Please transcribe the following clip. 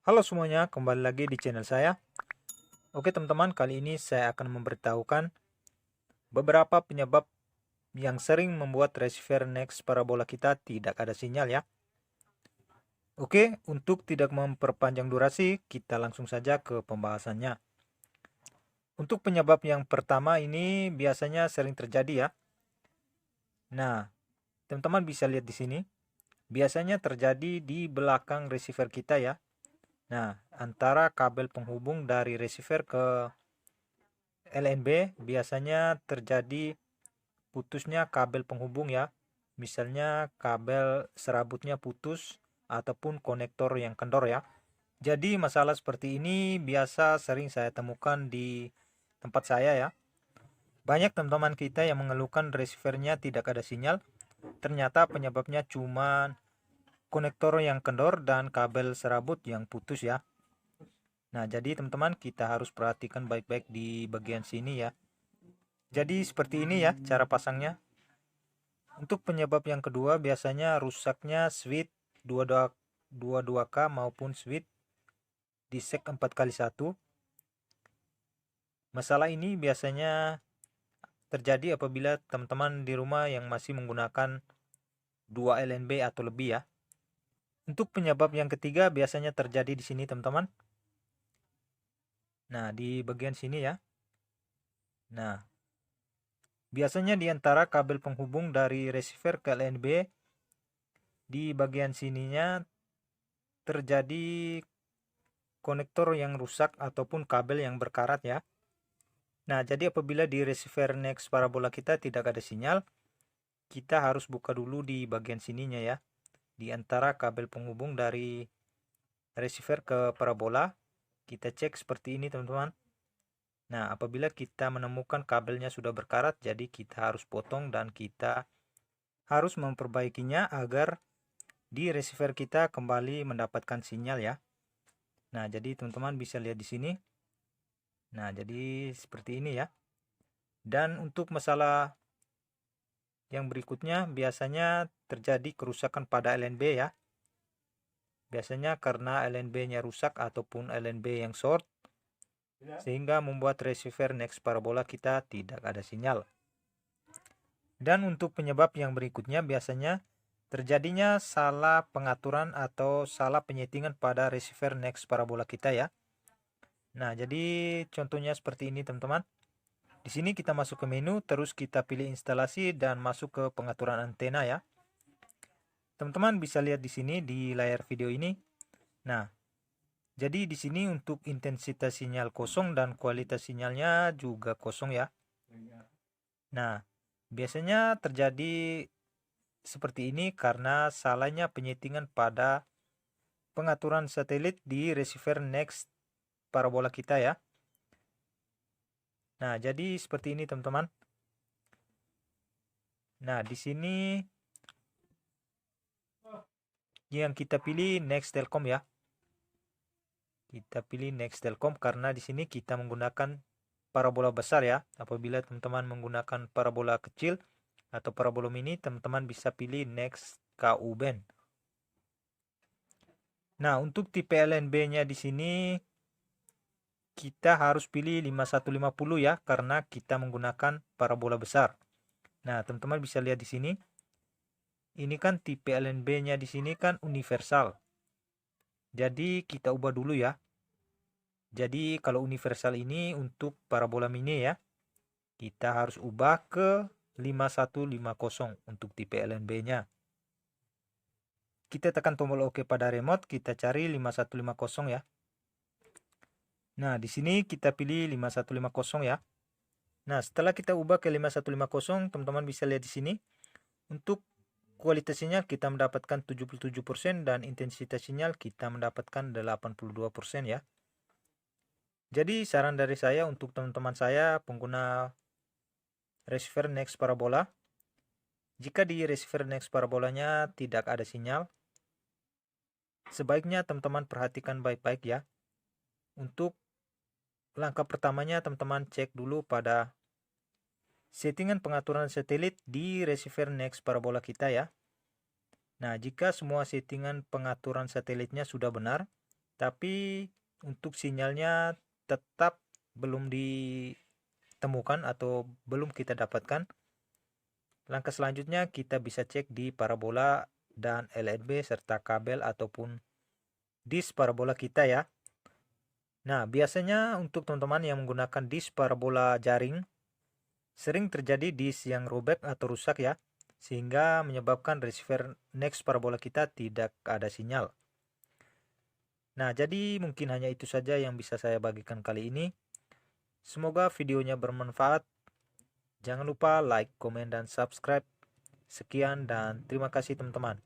Halo semuanya, kembali lagi di channel saya. Oke teman-teman, kali ini saya akan memberitahukan beberapa penyebab yang sering membuat receiver next parabola kita tidak ada sinyal ya. Oke, untuk tidak memperpanjang durasi, kita langsung saja ke pembahasannya. Untuk penyebab yang pertama ini biasanya sering terjadi ya. Nah, teman-teman bisa lihat di sini. Biasanya terjadi di belakang receiver kita ya. Nah, antara kabel penghubung dari receiver ke LNB biasanya terjadi putusnya kabel penghubung ya. Misalnya kabel serabutnya putus ataupun konektor yang kendor ya. Jadi masalah seperti ini biasa sering saya temukan di tempat saya ya. Banyak teman-teman kita yang mengeluhkan receivernya tidak ada sinyal. Ternyata penyebabnya cuma konektor yang kendor dan kabel serabut yang putus ya. Nah, jadi teman-teman kita harus perhatikan baik-baik di bagian sini ya. Jadi seperti ini ya cara pasangnya. Untuk penyebab yang kedua biasanya rusaknya switch 22K maupun switch di sek 4x1. Masalah ini biasanya terjadi apabila teman-teman di rumah yang masih menggunakan 2 LNB atau lebih ya. Untuk penyebab yang ketiga biasanya terjadi di sini teman-teman. Nah, di bagian sini ya. Nah, biasanya di antara kabel penghubung dari receiver ke LNB di bagian sininya terjadi konektor yang rusak ataupun kabel yang berkarat ya. Nah, jadi apabila di receiver next parabola kita tidak ada sinyal, kita harus buka dulu di bagian sininya ya. Di antara kabel penghubung dari receiver ke parabola, kita cek seperti ini teman-teman. Nah, apabila kita menemukan kabelnya sudah berkarat, jadi kita harus potong dan kita harus memperbaikinya agar di receiver kita kembali mendapatkan sinyal ya. Nah, jadi teman-teman bisa lihat di sini. Nah, jadi seperti ini ya. Dan untuk masalah yang berikutnya biasanya terjadi kerusakan pada LNB ya. Biasanya karena LNB-nya rusak ataupun LNB yang short sehingga membuat receiver next parabola kita tidak ada sinyal. Dan untuk penyebab yang berikutnya biasanya terjadinya salah pengaturan atau salah penyetingan pada receiver next parabola kita ya. Nah, jadi contohnya seperti ini teman-teman. Di sini kita masuk ke menu, terus kita pilih instalasi dan masuk ke pengaturan antena ya. Teman-teman bisa lihat di sini di layar video ini. Nah, jadi di sini untuk intensitas sinyal kosong dan kualitas sinyalnya juga kosong ya. Nah, biasanya terjadi seperti ini karena salahnya penyetingan pada pengaturan satelit di receiver next parabola kita ya. Nah, jadi seperti ini teman-teman. Nah, di sini yang kita pilih Next Telkom ya. Kita pilih Next Telkom karena di sini kita menggunakan parabola besar ya. Apabila teman-teman menggunakan parabola kecil atau parabola mini, teman-teman bisa pilih Next KU band. Nah, untuk tipe LNB-nya di sini kita harus pilih 5150 ya karena kita menggunakan parabola besar. Nah, teman-teman bisa lihat di sini. Ini kan tipe LNB-nya di sini kan universal. Jadi kita ubah dulu ya. Jadi kalau universal ini untuk parabola mini ya. Kita harus ubah ke 5150 untuk tipe LNB-nya. Kita tekan tombol OK pada remote, kita cari 5150 ya. Nah, di sini kita pilih 5150 ya. Nah, setelah kita ubah ke 5150, teman-teman bisa lihat di sini. Untuk kualitas sinyal kita mendapatkan 77% dan intensitas sinyal kita mendapatkan 82% ya. Jadi saran dari saya untuk teman-teman saya pengguna receiver next parabola, jika di receiver next parabolanya tidak ada sinyal, sebaiknya teman-teman perhatikan baik-baik ya. Untuk langkah pertamanya teman-teman cek dulu pada settingan pengaturan satelit di receiver next parabola kita ya. Nah, jika semua settingan pengaturan satelitnya sudah benar, tapi untuk sinyalnya tetap belum ditemukan atau belum kita dapatkan. Langkah selanjutnya kita bisa cek di parabola dan LNB serta kabel ataupun disk parabola kita ya. Nah, biasanya untuk teman-teman yang menggunakan disk parabola jaring, sering terjadi disk yang robek atau rusak ya, sehingga menyebabkan receiver next parabola kita tidak ada sinyal. Nah, jadi mungkin hanya itu saja yang bisa saya bagikan kali ini. Semoga videonya bermanfaat. Jangan lupa like, komen, dan subscribe. Sekian dan terima kasih teman-teman.